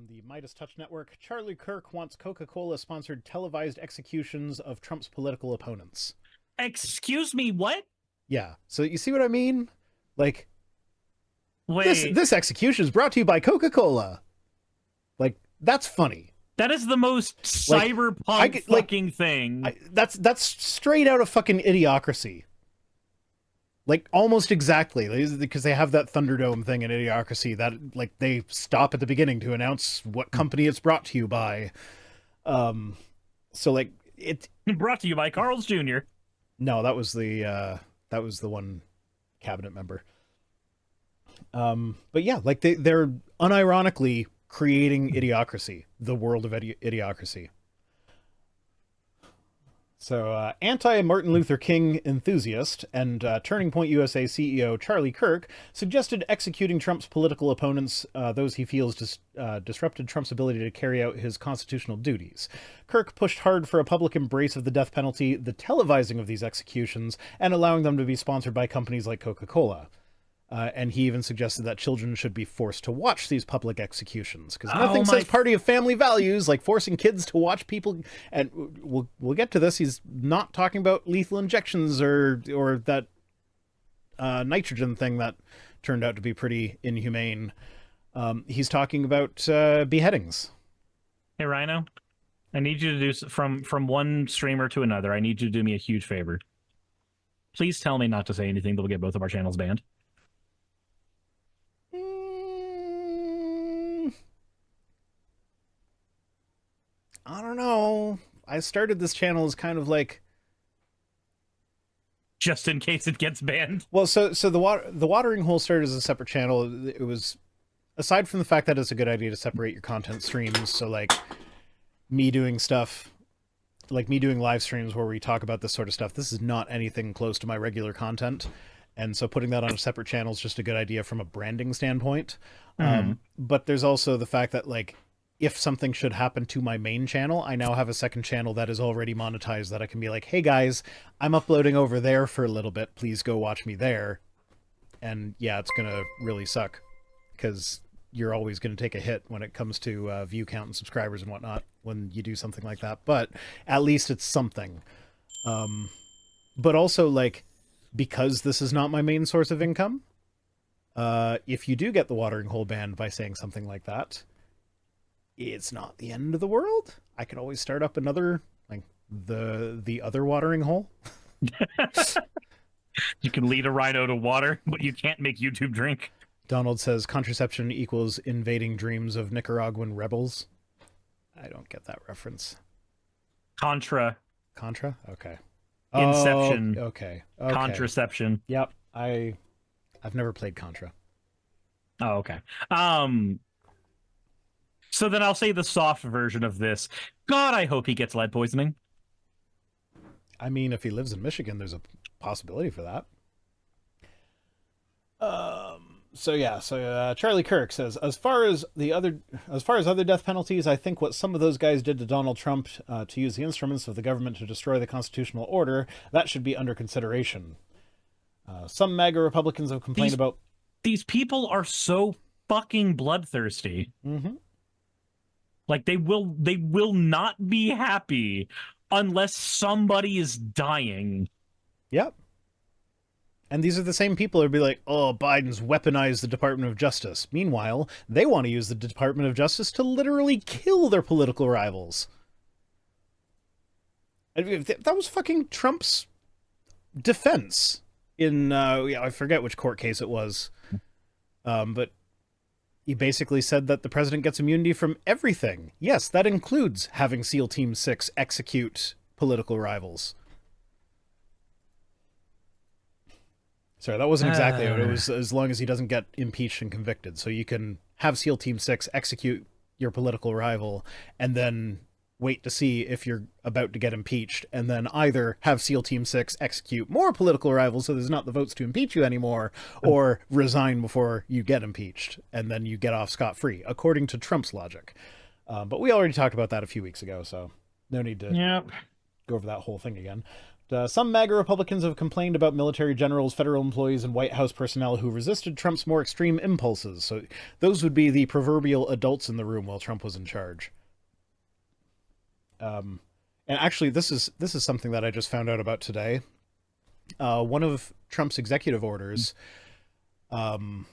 from the Midas Touch Network. Charlie Kirk wants Coca-Cola sponsored televised executions of Trump's political opponents. Excuse me, what? Yeah, so you see what I mean? Like, Wait, this execution is brought to you by Coca-Cola. Like, that's funny. that is the most cyberpunk fucking thing. That's straight out of fucking Idiocracy. Like, almost exactly, because they have that Thunderdome thing in Idiocracy that, like, they stop at the beginning to announce what company it's brought to you by. So, like, it... Brought to you by Carl's Jr. No, that was the one cabinet member. But yeah, like, they're unironically creating Idiocracy, the world of Idiocracy. So, anti-Martin Luther King enthusiast and Turning Point USA CEO Charlie Kirk suggested executing Trump's political opponents, those he feels disrupted Trump's ability to carry out his constitutional duties. Kirk pushed hard for a public embrace of the death penalty, the televising of these executions, and allowing them to be sponsored by companies like Coca-Cola. And he even suggested that children should be forced to watch these public executions, because nothing says party of family values like forcing kids to watch people. And we'll get to this. He's not talking about lethal injections or that nitrogen thing that turned out to be pretty inhumane. He's talking about beheadings. Hey, Rhino, I need you to do from one streamer to another. I need you to do me a huge favor. Please tell me not to say anything that will get both of our channels banned. I don't know. I started this channel as kind of like, just in case it gets banned. Well, so the watering hole started as a separate channel. It was, aside from the fact that it's a good idea to separate your content streams. So like me doing stuff, like me doing live streams where we talk about this sort of stuff. This is not anything close to my regular content. And so putting that on a separate channel is just a good idea from a branding standpoint. But there's also the fact that, like, if something should happen to my main channel, I now have a second channel that is already monetized that I can be like, hey guys, I'm uploading over there for a little bit. Please go watch me there. And yeah, it's going to really suck because you're always going to take a hit when it comes to view count and subscribers and whatnot when you do something like that. But at least it's something. But also, like, because this is not my main source of income, if you do get the watering hole banned by saying something like that, it's not the end of the world. I could always start up another, like, the other watering hole. You can lead a rhino to water, but you can't make YouTube drink. Donald says contraception equals invading dreams of Nicaraguan rebels. I don't get that reference. Contra? Okay. Inception. Oh, okay. Contraception. Yep. I've never played Contra. Oh, okay. So then I'll say the soft version of this. God, I hope he gets lead poisoning. I mean, if he lives in Michigan, there's a possibility for that. So Charlie Kirk says, as far as other death penalties, I think what some of those guys did to Donald Trump to use the instruments of the government to destroy the constitutional order, that should be under consideration. Some MAGA Republicans have complained about... These people are so fucking bloodthirsty. Mm-hmm. Like, they will not be happy unless somebody is dying. Yep. And these are the same people who'd be like, oh, Biden's weaponized the Department of Justice. Meanwhile, they want to use the Department of Justice to literally kill their political rivals. That was fucking Trump's defense in, I forget which court case it was. But he basically said that the president gets immunity from everything. Yes, that includes having SEAL Team 6 execute political rivals. Sorry, that wasn't exactly it. It was as long as he doesn't get impeached and convicted. So you can have SEAL Team 6 execute your political rival and then wait to see if you're about to get impeached, and then either have SEAL Team 6 execute more political rivals so there's not the votes to impeach you anymore, or resign before you get impeached, and then you get off scot-free, according to Trump's logic. But we already talked about that a few weeks ago, so no need to go over that whole thing again. some MAGA Republicans have complained about military generals, federal employees, and White House personnel who resisted Trump's more extreme impulses. So those would be the proverbial adults in the room while Trump was in charge. And actually, this is something that I just found out about today. One of Trump's executive orders, and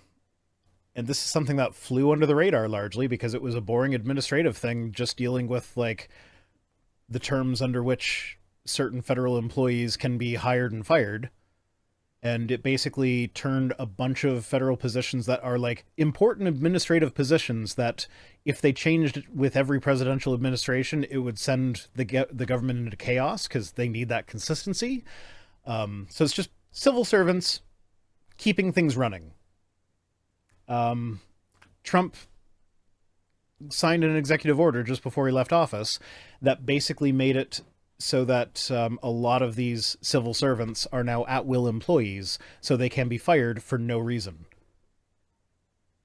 this is something that flew under the radar largely because it was a boring administrative thing just dealing with like the terms under which certain federal employees can be hired and fired. And it basically turned a bunch of federal positions that are like important administrative positions that if they changed with every presidential administration, it would send the government into chaos because they need that consistency. So it's just civil servants keeping things running. Trump signed an executive order just before he left office that basically made it so that a lot of these civil servants are now at-will employees, so they can be fired for no reason.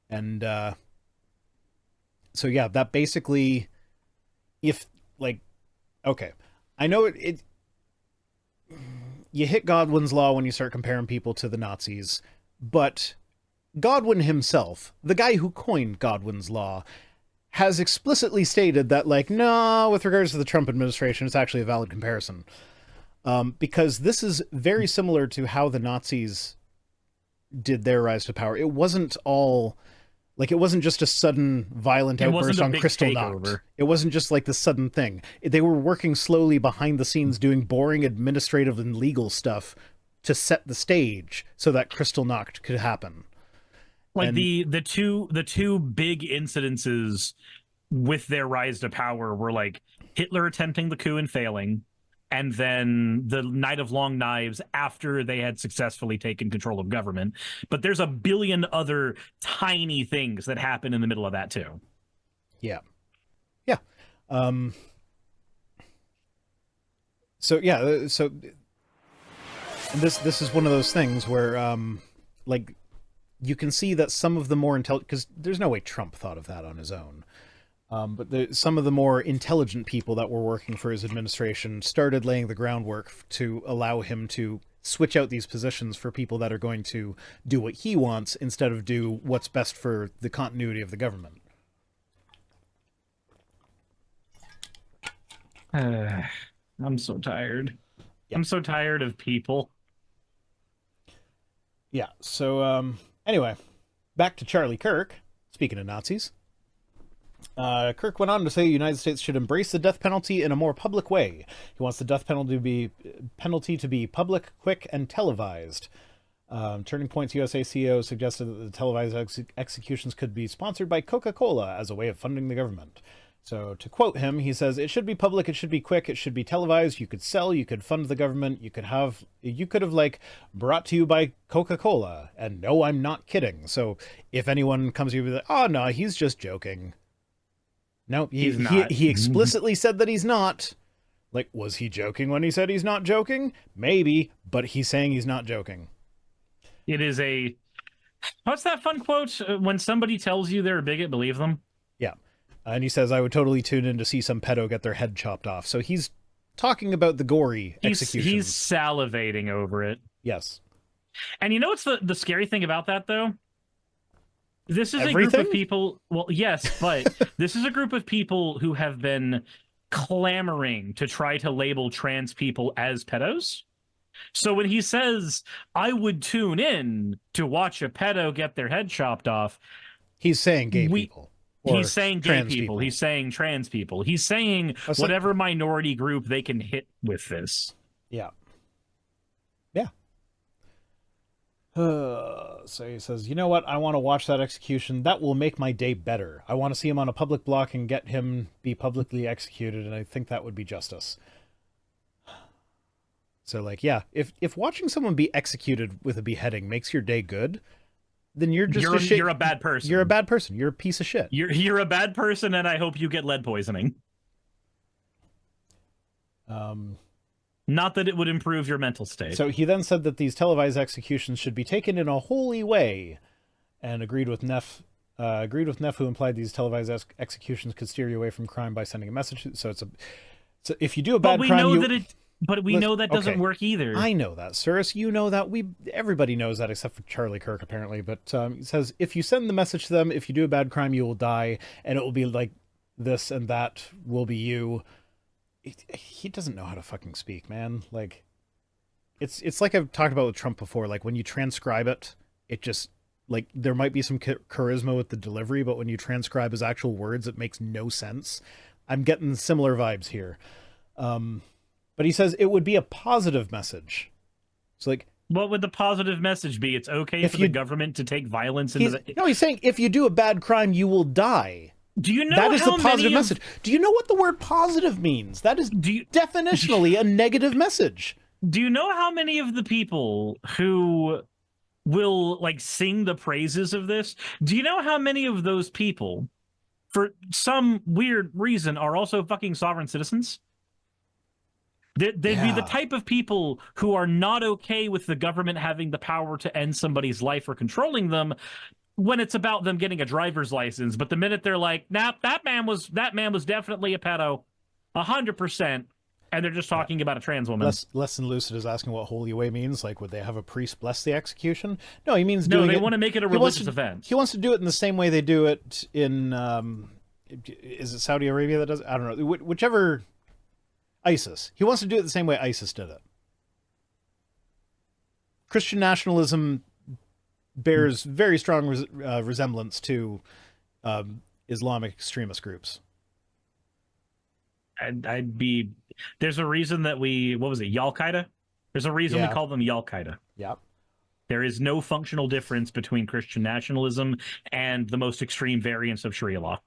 And so yeah, that basically, if like, okay, I know it you hit Godwin's law when you start comparing people to the Nazis, but Godwin himself, the guy who coined Godwin's law, has explicitly stated that, like, no, with regards to the Trump administration, it's actually a valid comparison. Because this is very similar to how the Nazis did their rise to power. It wasn't all, like, it wasn't just a sudden violent outburst on Kristallnacht. It wasn't just, like, the sudden thing. They were working slowly behind the scenes doing boring administrative and legal stuff to set the stage so that Kristallnacht could happen. Like the two big incidences with their rise to power were like Hitler attempting the coup and failing, and then the Night of Long Knives after they had successfully taken control of government. But there's a billion other tiny things that happen in the middle of that too. Yeah. Yeah. So yeah, so this is one of those things where like you can see that some of the more intelligent, because there's no way Trump thought of that on his own. But some of the more intelligent people that were working for his administration started laying the groundwork to allow him to switch out these positions for people that are going to do what he wants instead of do what's best for the continuity of the government. I'm so tired. Yeah. I'm so tired of people. Yeah, so anyway, back to Charlie Kirk. Speaking of Nazis, Kirk went on to say the United States should embrace the death penalty in a more public way. He wants the death penalty to be public, quick, and televised. Turning Point's USA CEO suggested that the televised executions could be sponsored by Coca-Cola as a way of funding the government. So to quote him, he says, "It should be public, it should be quick, it should be televised. You could sell, you could fund the government, you could have like brought to you by Coca-Cola. And no, I'm not kidding." So if anyone comes to you with, "Oh no, he's just joking." No, he's not. He explicitly said that he's not. Like, was he joking when he said he's not joking? Maybe, but he's saying he's not joking. It is a, what's that fun quote? When somebody tells you they're a bigot, believe them. Yeah. And he says, "I would totally tune in to see some pedo get their head chopped off." So he's talking about the gory executions. He's salivating over it. Yes. And you know what's the scary thing about that, though? This is Everything? a group of people... Well, yes, but this is a group of people who have been clamoring to try to label trans people as pedos. So when he says, "I would tune in to watch a pedo get their head chopped off," he's saying gay people. He's saying gay people. He's saying trans people. He's saying whatever minority group they can hit with this. Yeah. Yeah. So he says, "You know what? I want to watch that execution. That will make my day better. I want to see him on a public block and get him be publicly executed, and I think that would be justice." So, like, yeah, if watching someone be executed with a beheading makes your day good, then you're you're a bad person. You're a bad person. You're a piece of shit. You're a bad person, and I hope you get lead poisoning. Not that it would improve your mental state. So he then said that these televised executions should be taken in a holy way, and agreed with Neff, who implied these televised executions could steer you away from crime by sending a message. So if you do a bad crime, But we know that doesn't work either. I know that, Suris. You know that. Everybody knows that except for Charlie Kirk, apparently. But he says, if you send the message to them, if you do a bad crime, you will die, and it will be like this, and that will be you. He doesn't know how to fucking speak, man. Like, it's like I've talked about with Trump before. Like, when you transcribe it, it just, like, there might be some charisma with the delivery, but when you transcribe his actual words, it makes no sense. I'm getting similar vibes here. But he says it would be a positive message. It's like, what would the positive message be? It's okay for the government to take violence into the... No, he's saying if you do a bad crime, you will die. Do you know that is the positive message? Do you know what the word positive means? That is definitionally a negative message. Do you know how many of the people who will like sing the praises of this? Do you know how many of those people, for some weird reason, are also fucking sovereign citizens? They'd be the type of people who are not okay with the government having the power to end somebody's life or controlling them when it's about them getting a driver's license. But the minute they're like, nah, that man was definitely a pedo, 100%, and they're just talking about a trans woman. Less than Lucid is asking what holy way means. Like, would they have a priest bless the execution? No, he means no. They want to make it a religious event. He wants to do it in the same way they do it in. Is it Saudi Arabia that does it? I don't know. Whichever. ISIS. He wants to do it the same way ISIS did it. Christian nationalism bears very strong resemblance to Islamic extremist groups. There's a reason that what was it, Al-Qaeda? There's a reason we call them Al-Qaeda. Yep. There is no functional difference between Christian nationalism and the most extreme variants of Sharia law.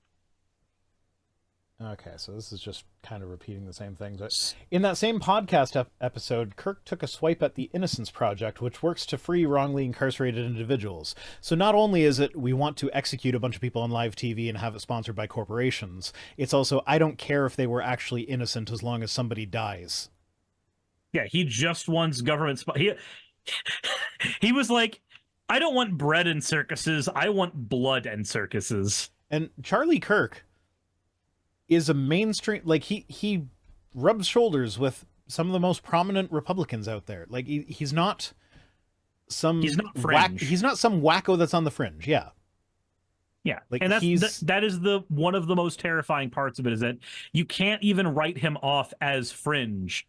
Okay, so this is just kind of repeating the same thing. But in that same podcast episode, Kirk took a swipe at the Innocence Project, which works to free wrongly incarcerated individuals. So not only is it we want to execute a bunch of people on live TV and have it sponsored by corporations, it's also I don't care if they were actually innocent as long as somebody dies. Yeah, he just wants government... He was like, I don't want bread and circuses, I want blood and circuses. And Charlie Kirk is a mainstream, like he rubs shoulders with some of the most prominent Republicans out there. Like he's not some fringe. He's not some wacko that's on the fringe. Yeah. Yeah. Like, and that is one of the most terrifying parts of it, is that you can't even write him off as fringe.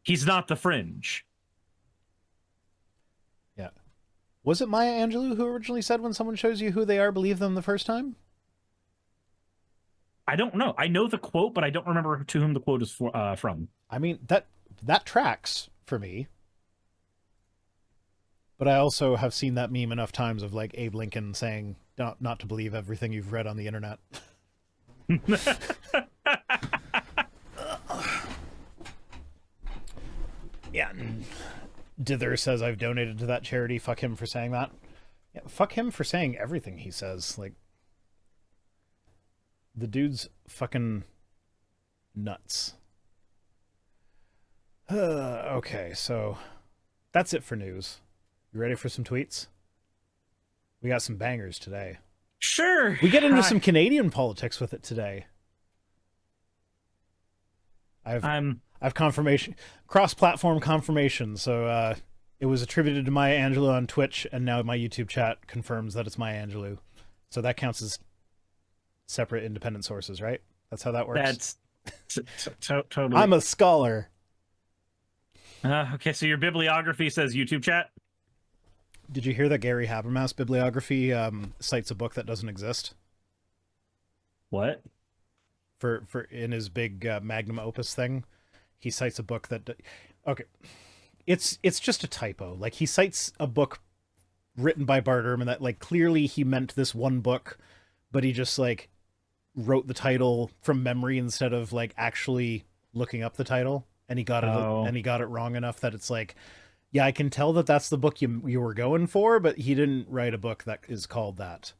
He's not the fringe. Yeah. Was it Maya Angelou who originally said when someone shows you who they are, believe them the first time? I don't know. I know the quote, but I don't remember to whom the quote is from. I mean, that tracks for me. But I also have seen that meme enough times of like Abe Lincoln saying not to believe everything you've read on the internet. Yeah. Dither says I've donated to that charity. Fuck him for saying that. Yeah, fuck him for saying everything he says. Like, the dude's fucking nuts. Okay, so that's it for news. You ready for some tweets? We got some bangers today. Sure. We get into some Canadian politics with it today. I've confirmation, cross-platform confirmation. So it was attributed to Maya Angelou on Twitch, and now my YouTube chat confirms that it's Maya Angelou. So that counts as separate independent sources, right? That's how that works. That's totally. I'm a scholar. Okay, so your bibliography says YouTube chat. Did you hear that Gary Habermas' bibliography cites a book that doesn't exist? What? For in his big magnum opus thing, he cites a book that. Okay, it's just a typo. Like, he cites a book written by Bart Ehrman that, like, clearly he meant this one book, but he just like wrote the title from memory instead of like actually looking up the title, and he got it wrong enough that it's like, yeah, I can tell that that's the book you were going for, but he didn't write a book that is called that.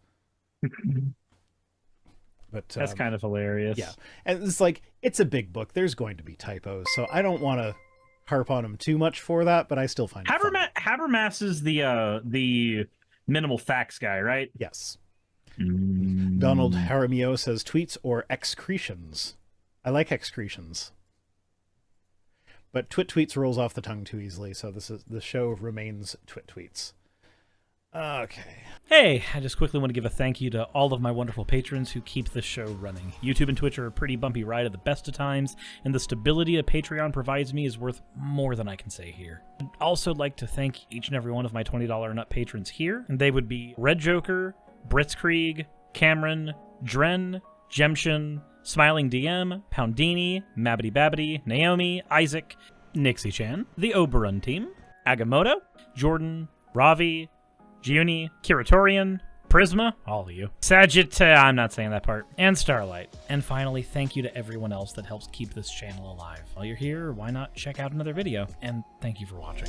But that's kind of hilarious. Yeah, and it's like, it's a big book. There's going to be typos, so I don't want to harp on him too much for that, but I still find it funny. Habermas is the minimal facts guy, right? Yes. Donald Jaramillo says tweets or excretions. I like excretions. But Twit Tweets rolls off the tongue too easily, so the show remains Twit Tweets. Okay. Hey, I just quickly want to give a thank you to all of my wonderful patrons who keep the show running. YouTube and Twitch are a pretty bumpy ride at the best of times, and the stability a Patreon provides me is worth more than I can say here. I'd also like to thank each and every one of my $20 and up patrons here, and they would be Red Joker, Britzkrieg, Cameron, Dren, Jemshin, Smiling DM, Poundini, Mabbity Babbity, Naomi, Isaac, Nixie Chan, the Oberon team, Agamotto, Jordan, Ravi, Giuni, Kiratorian, Prisma, all of you, I'm not saying that part, and Starlight. And finally, thank you to everyone else that helps keep this channel alive. While you're here, why not check out another video? And thank you for watching.